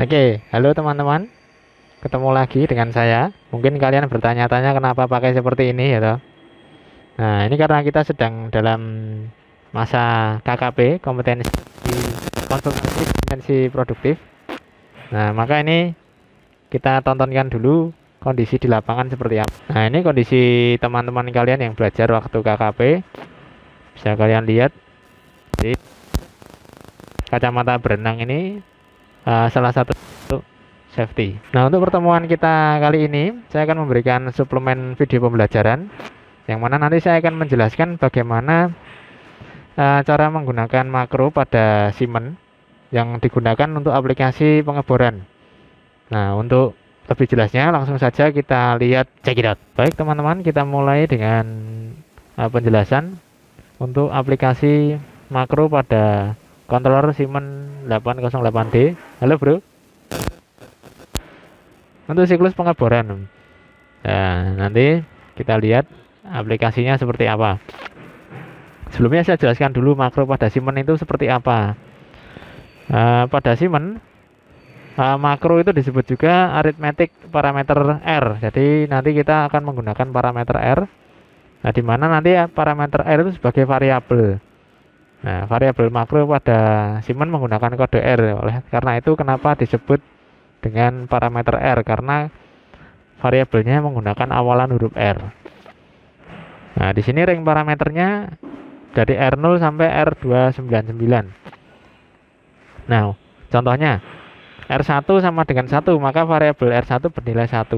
Oke, halo teman-teman, ketemu lagi dengan saya. Mungkin kalian bertanya-tanya kenapa pakai seperti ini ya toh. Nah, ini karena kita sedang dalam masa KKP, kompetensi konsultasi kompetensi produktif. Nah, maka ini kita tontonkan dulu kondisi di lapangan seperti apa. Nah, ini kondisi teman-teman kalian yang belajar waktu KKP. Bisa kalian lihat di kacamata berenang ini salah satu safety. Nah, untuk pertemuan kita kali ini, saya akan memberikan suplemen video pembelajaran, yang mana nanti saya akan menjelaskan bagaimana cara menggunakan makro pada Siemens yang digunakan untuk aplikasi pengeboran. Nah, untuk lebih jelasnya, langsung saja kita lihat check it out. Baik teman-teman, kita mulai dengan penjelasan untuk aplikasi makro pada controller Siemens 808D. Halo bro. Untuk siklus pengeboran. Nah, nanti kita lihat aplikasinya seperti apa. Sebelumnya saya jelaskan dulu makro pada Siemens itu seperti apa. Pada Siemens, makro itu disebut juga arithmetic parameter R. Jadi nanti kita akan menggunakan parameter R. Nah, di mana nanti parameter R itu sebagai variabel. Nah, variabel makro pada Siemens menggunakan kode R. Oleh karena itu kenapa disebut dengan parameter R, karena variabelnya menggunakan awalan huruf R. Nah, di sini ring parameternya dari R0 sampai R299. Nah, contohnya R1 sama dengan 1, maka variabel R1 bernilai 1.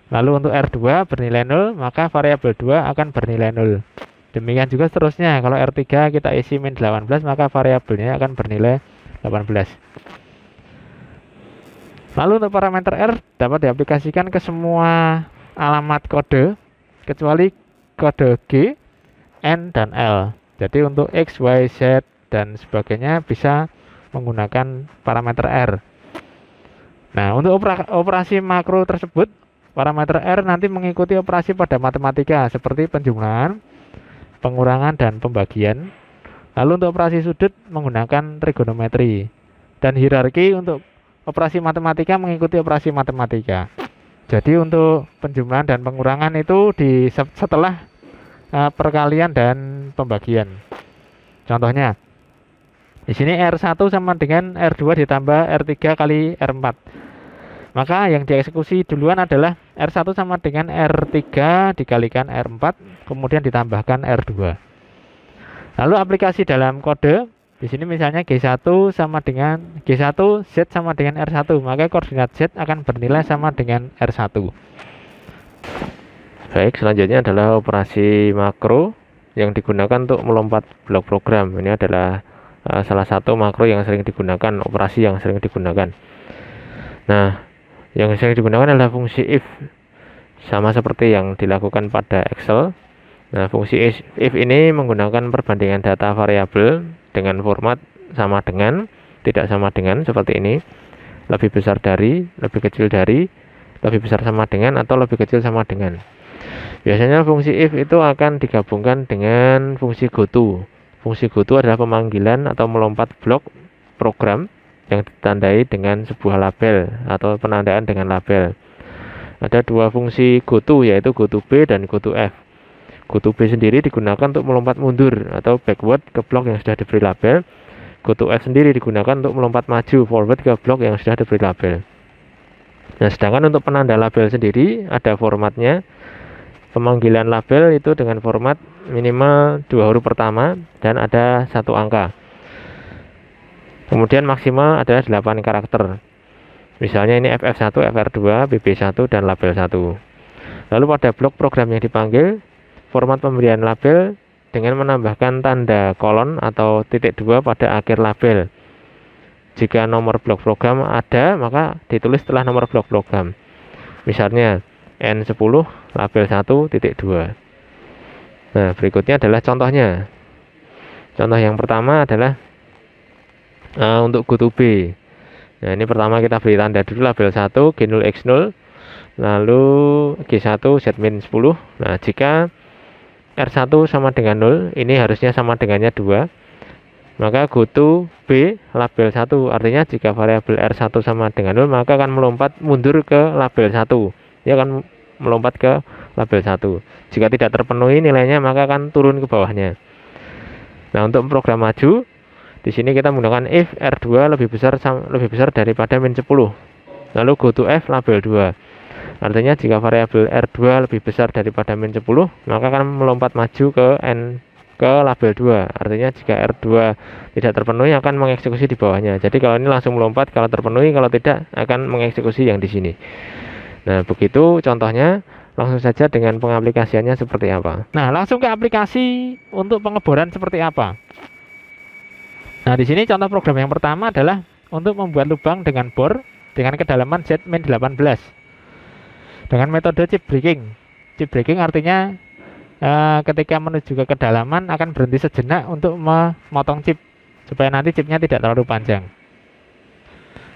Lalu untuk R2 bernilai 0, maka variabel 2 akan bernilai 0. Demikian juga seterusnya, kalau R3 kita isi min 18, maka variabelnya akan bernilai 18. Lalu untuk parameter R dapat diaplikasikan ke semua alamat kode kecuali kode G, N, dan L. Jadi untuk X, Y, Z, dan sebagainya bisa menggunakan parameter R. Nah, untuk operasi makro tersebut, parameter R nanti mengikuti operasi pada matematika seperti penjumlahan, pengurangan, dan pembagian. Lalu untuk operasi sudut menggunakan trigonometri. Dan hierarki untuk operasi matematika mengikuti operasi matematika. Jadi untuk penjumlahan dan pengurangan itu setelah perkalian dan pembagian. Contohnya, di sini R1 sama dengan R2 ditambah R3 kali R4. Maka yang dieksekusi duluan adalah R1 sama dengan R3 dikalikan R4, kemudian ditambahkan R2. Lalu aplikasi dalam kode, di sini misalnya G1 sama dengan G1 Z sama dengan R1, maka koordinat Z akan bernilai sama dengan R1. Baik, selanjutnya adalah operasi makro yang digunakan untuk melompat blok program. Ini adalah salah satu makro yang sering digunakan, operasi yang sering digunakan. Nah, yang sering digunakan adalah fungsi if, sama seperti yang dilakukan pada Excel. Nah, fungsi if ini menggunakan perbandingan data variabel dengan format sama dengan, tidak sama dengan, seperti ini. Lebih besar dari, lebih kecil dari, lebih besar sama dengan, atau lebih kecil sama dengan. Biasanya fungsi if itu akan digabungkan dengan fungsi goto. Fungsi goto adalah pemanggilan atau melompat blok program yang ditandai dengan sebuah label atau penandaan dengan label. Ada dua fungsi goto, yaitu goto B dan goto F. Goto B sendiri digunakan untuk melompat mundur atau backward ke blok yang sudah diberi label. Goto F sendiri digunakan untuk melompat maju forward ke blok yang sudah diberi label. Nah, sedangkan untuk penanda label sendiri ada formatnya. Pemanggilan label itu dengan format minimal 2 huruf pertama dan ada 1 angka. Kemudian maksimal adalah 8 karakter. Misalnya ini FF1, FR2, BB1, dan label 1. Lalu pada blok program yang dipanggil, format pemberian label dengan menambahkan tanda kolon atau titik 2 pada akhir label. Jika nomor blok program ada, maka ditulis setelah nomor blok program. Misalnya N10 label 1 titik 2. Nah, berikutnya adalah contohnya. Contoh yang pertama adalah untuk goto B. Nah, ini pertama kita beri tanda dulu label 1 G0 X0, lalu G1 Z-10. Nah, jika R1 sama dengan 0, ini harusnya sama dengannya 2. maka go to B label 1. Artinya jika variabel R1 sama dengan 0, maka akan melompat mundur ke label 1. Dia akan melompat ke label 1. Jika tidak terpenuhi nilainya, maka akan turun ke bawahnya. Nah, untuk program maju, di sini kita menggunakan if R2 lebih besar daripada min 10. Lalu go to F label 2. Artinya jika variabel R2 lebih besar daripada min 10, maka akan melompat maju ke label 2. Artinya jika R2 tidak terpenuhi akan mengeksekusi di bawahnya. Jadi kalau ini langsung melompat, kalau terpenuhi, kalau tidak akan mengeksekusi yang di sini. Nah, begitu contohnya. Langsung saja dengan pengaplikasiannya seperti apa. Nah, langsung ke aplikasi untuk pengeboran seperti apa. Nah, di sini contoh program yang pertama adalah untuk membuat lubang dengan bor dengan kedalaman Z-18 dengan metode chip breaking. Chip breaking artinya ketika menuju ke kedalaman akan berhenti sejenak untuk memotong chip supaya nanti chipnya tidak terlalu panjang.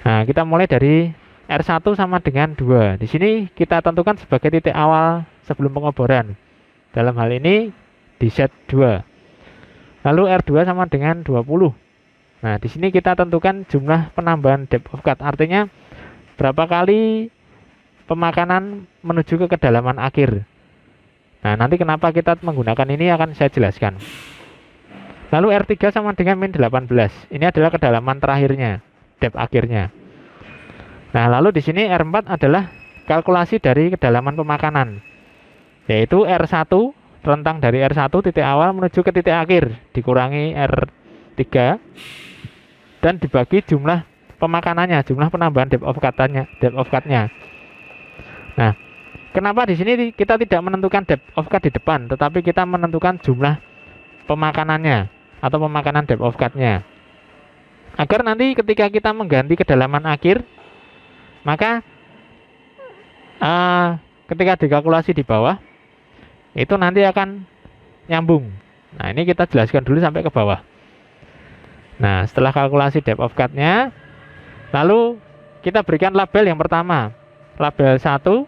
Nah, kita mulai dari R1 sama dengan 2. Di sini kita tentukan sebagai titik awal sebelum pengeboran. Dalam hal ini di set 2. Lalu R2 sama dengan 20. Nah, di sini kita tentukan jumlah penambahan depth of cut. Artinya berapa kali pemakanan menuju ke kedalaman akhir. Nah, nanti kenapa kita menggunakan ini akan saya jelaskan. Lalu R3 sama dengan min 18. Ini adalah kedalaman terakhirnya, depth akhirnya. Nah, lalu di sini R4 adalah kalkulasi dari kedalaman pemakanan, yaitu R1, rentang dari R1 titik awal menuju ke titik akhir, dikurangi R3, dan dibagi jumlah pemakanannya, jumlah penambahan depth of cut-nya. Nah, kenapa di sini kita tidak menentukan depth of cut di depan, tetapi kita menentukan jumlah pemakanannya, atau pemakanan depth of cut-nya. Agar nanti ketika kita mengganti kedalaman akhir, maka ketika dikalkulasi di bawah itu nanti akan nyambung. Nah, ini kita jelaskan dulu sampai ke bawah. Nah, setelah kalkulasi depth of cut-nya, lalu kita berikan label yang pertama, label 1,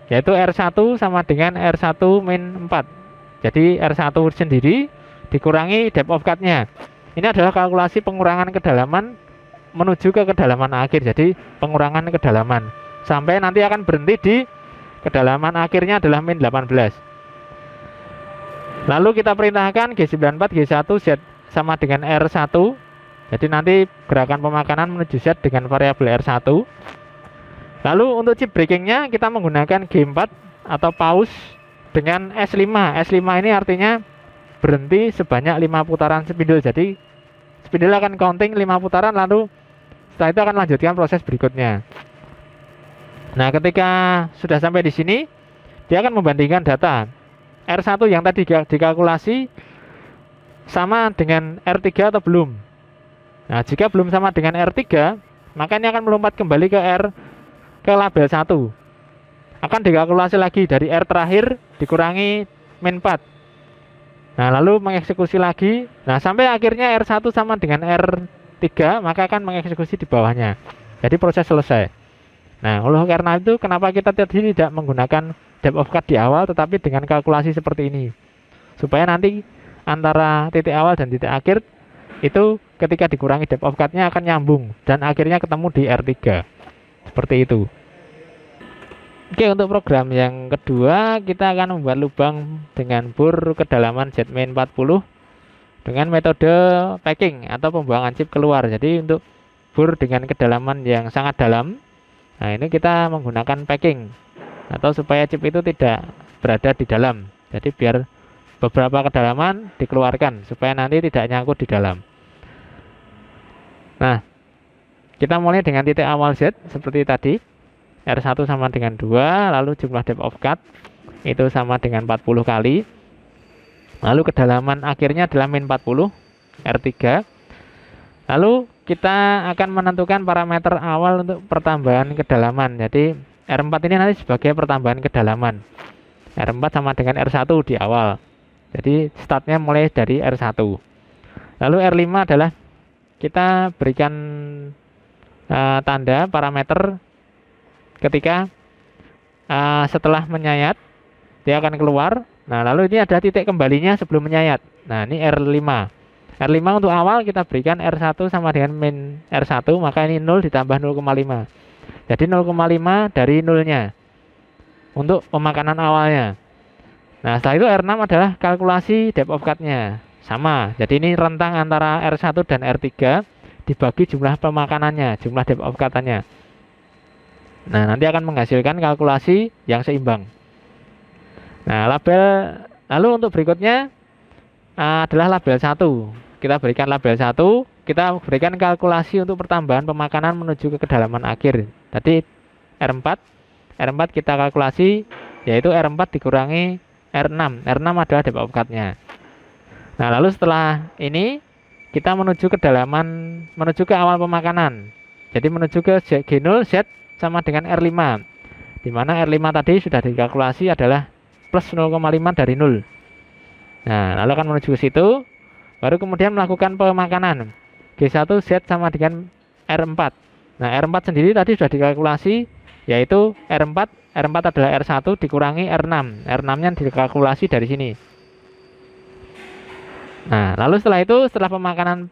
yaitu R1 sama dengan R1 min 4. Jadi R1 sendiri dikurangi depth of cut-nya. Ini adalah kalkulasi pengurangan kedalaman menuju ke kedalaman akhir. Jadi pengurangan kedalaman sampai nanti akan berhenti di kedalaman akhirnya adalah min 18. Lalu kita perintahkan G94 G1 Z sama dengan R1. Jadi nanti gerakan pemakanan menuju Z dengan variabel R1. Lalu untuk chip breakingnya kita menggunakan G4 atau pause dengan S5. S5 ini artinya berhenti sebanyak 5 putaran spidol. Jadi spidol akan counting 5 putaran, lalu setelah itu akan lanjutkan proses berikutnya. Nah, ketika sudah sampai di sini, dia akan membandingkan data R1 yang tadi dikalkulasi sama dengan R3 atau belum. Nah, jika belum sama dengan R3, maka ini akan melompat kembali ke label 1. Akan dikalkulasi lagi dari R terakhir dikurangi min 4. Nah, lalu mengeksekusi lagi. Nah, sampai akhirnya R1 sama dengan R3, maka akan mengeksekusi di bawahnya. Jadi proses selesai. Nah, oleh karena itu kenapa kita tadi tidak menggunakan depth of cut di awal, tetapi dengan kalkulasi seperti ini, supaya nanti antara titik awal dan titik akhir itu ketika dikurangi depth of cut-nya akan nyambung dan akhirnya ketemu di R3. Seperti itu. Oke, untuk program yang kedua kita akan membuat lubang dengan bor kedalaman Z-40 dengan metode packing atau pembuangan chip keluar. Jadi untuk bor dengan kedalaman yang sangat dalam, nah ini kita menggunakan packing atau supaya chip itu tidak berada di dalam. Jadi biar beberapa kedalaman dikeluarkan supaya nanti tidak nyangkut di dalam. Nah, kita mulai dengan titik awal Z seperti tadi. R1 sama dengan 2, lalu jumlah depth of cut itu sama dengan 40 kali. Lalu kedalaman akhirnya adalah min 40, R3. Lalu kita akan menentukan parameter awal untuk pertambahan kedalaman. Jadi R4 ini nanti sebagai pertambahan kedalaman. R4 sama dengan R1 di awal. Jadi startnya mulai dari R1. Lalu R5 adalah kita berikan tanda parameter ketika setelah menyayat dia akan keluar. Nah, lalu ini ada titik kembalinya sebelum menyayat. Nah, ini R5. R5 untuk awal kita berikan R1 sama dengan min R1, maka ini 0 ditambah 0,5. Jadi 0,5 dari nolnya untuk pemakanan awalnya. Nah, setelah itu R6 adalah kalkulasi depth of cut-nya. Sama, jadi ini rentang antara R1 dan R3 dibagi jumlah pemakanannya, jumlah depth of cut-nya. Nah, nanti akan menghasilkan kalkulasi yang seimbang. Nah, lalu untuk berikutnya adalah label 1. Kita berikan label 1, kita berikan kalkulasi untuk pertambahan pemakanan menuju ke kedalaman akhir. Tadi R4 kita kalkulasi, yaitu R4 dikurangi R6. R6 adalah depth of cut-nya. Nah, lalu setelah ini kita menuju ke awal pemakanan. Jadi menuju ke G0 Z sama dengan R5. Di mana R5 tadi sudah dikalkulasi adalah plus 0,5 dari 0. Nah, lalu akan menuju ke situ, baru kemudian melakukan pemakanan. G1 Z sama dengan R4. Nah, R4 sendiri tadi sudah dikalkulasi, yaitu R4 adalah R1 dikurangi R6. R6-nya dikalkulasi dari sini. Nah, lalu setelah pemakanan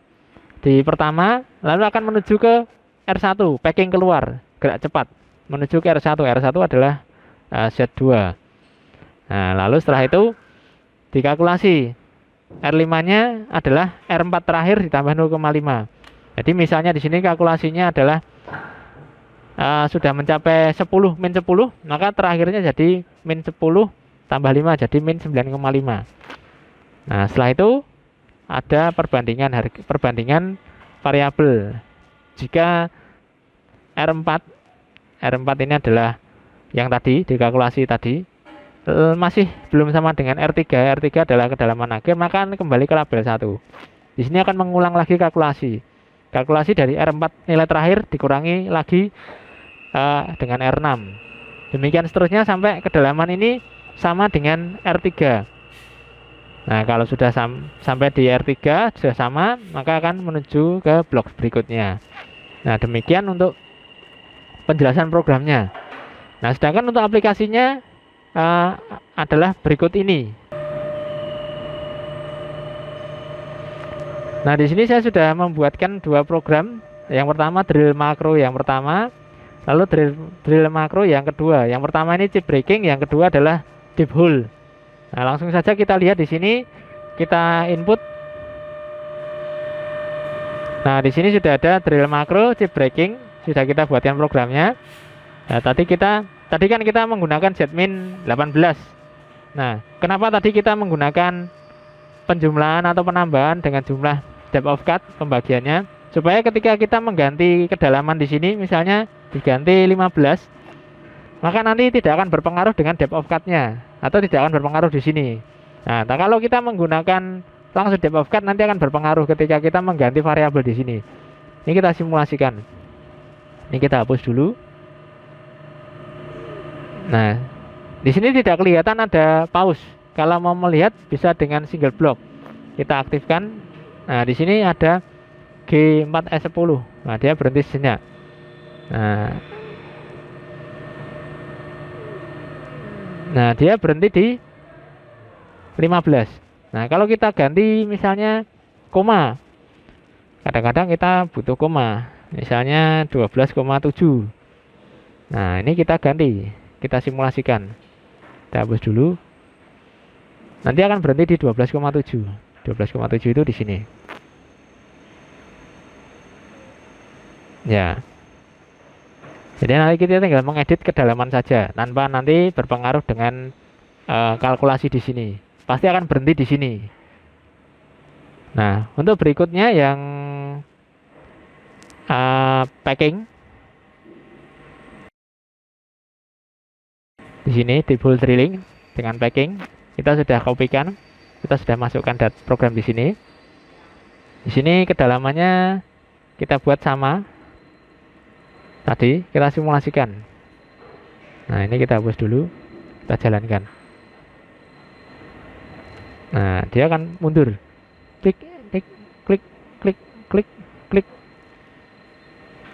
di pertama, lalu akan menuju ke R1, packing keluar, gerak cepat, menuju ke R1. R1 adalah Z2. Nah, lalu setelah itu dikalkulasi, R5-nya adalah R4 terakhir ditambah 0,5. Jadi misalnya di sini kalkulasinya adalah sudah mencapai 10, min 10, maka terakhirnya jadi min 10 tambah 5, jadi min 9,5. Nah, setelah itu ada perbandingan variabel. Jika R4 ini adalah yang tadi dikalkulasi tadi, masih belum sama dengan R3 adalah kedalaman akhir, maka kembali ke label 1. Di sini akan mengulang lagi kalkulasi dari R4 nilai terakhir dikurangi lagi dengan R6. Demikian seterusnya sampai kedalaman ini sama dengan R3. Nah, kalau sudah sampai di R3 sudah sama, maka akan menuju ke blok berikutnya. Nah, demikian untuk penjelasan programnya. Nah, sedangkan untuk aplikasinya adalah berikut ini. Nah, di sini saya sudah membuatkan dua program. Yang pertama drill makro yang pertama, lalu drill makro yang kedua. Yang pertama ini chip breaking, yang kedua adalah deep hole. Nah, langsung saja kita lihat di sini, kita input. Nah, di sini sudah ada drill makro, chip breaking, sudah kita buatkan programnya. Nah, tadi kan kita menggunakan Zmin 18. Nah, kenapa tadi kita menggunakan penjumlahan atau penambahan dengan jumlah depth of cut pembagiannya? Supaya ketika kita mengganti kedalaman di sini, misalnya diganti 15, maka nanti tidak akan berpengaruh dengan depth of cut-nya, atau tidak akan berpengaruh di sini. Nah, kalau kita menggunakan langsung depth of cut, nanti akan berpengaruh ketika kita mengganti variabel di sini. Ini kita simulasikan. Ini kita hapus dulu. Nah, di sini tidak kelihatan ada pause. Kalau mau melihat bisa dengan single block. Kita aktifkan. Nah, di sini ada G4S10. Nah, dia berhenti sejenak. Nah, dia berhenti di 15. Nah, kalau kita ganti misalnya koma. Kadang-kadang kita butuh koma. Misalnya 12,7. Nah, ini kita ganti. Kita simulasikan. Kita hapus dulu. Nanti akan berhenti di 12,7. 12,7 itu di sini. Ya. Jadi nanti kita tinggal mengedit kedalaman saja, tanpa nanti berpengaruh dengan kalkulasi di sini. Pasti akan berhenti di sini. Nah, untuk berikutnya yang packing. Di sini deep hole drilling dengan packing kita sudah kopikan, kita sudah masukkan program di sini. Di sini kedalamannya kita buat sama tadi, kita simulasikan. Nah, ini kita hapus dulu, kita jalankan. Nah, dia akan mundur. Klik, klik, klik, klik, klik, klik.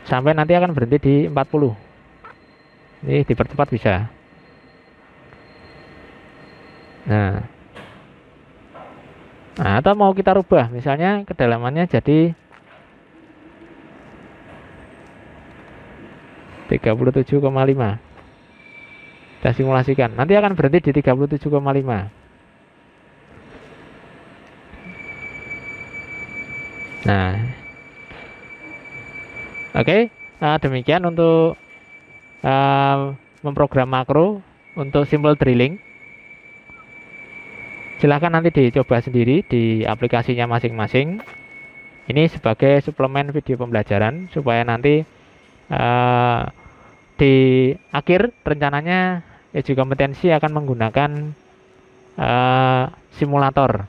Sampai nanti akan berhenti di 40. Ini dipercepat bisa. Nah, Nah, atau mau kita rubah, misalnya kedalamannya jadi 37,5. Kita simulasikan. Nanti akan berhenti di 37,5. Nah, oke. Nah, demikian untuk memprogram makro untuk simple drilling. Silahkan nanti dicoba sendiri di aplikasinya masing-masing. Ini sebagai suplemen video pembelajaran supaya nanti eh, di akhir rencananya uji kompetensi akan menggunakan simulator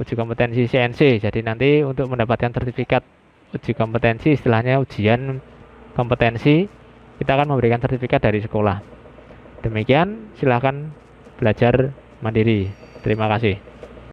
uji kompetensi CNC. Jadi nanti untuk mendapatkan sertifikat uji kompetensi, istilahnya ujian kompetensi, kita akan memberikan sertifikat dari sekolah. Demikian, silakan belajar mandiri. Terima kasih.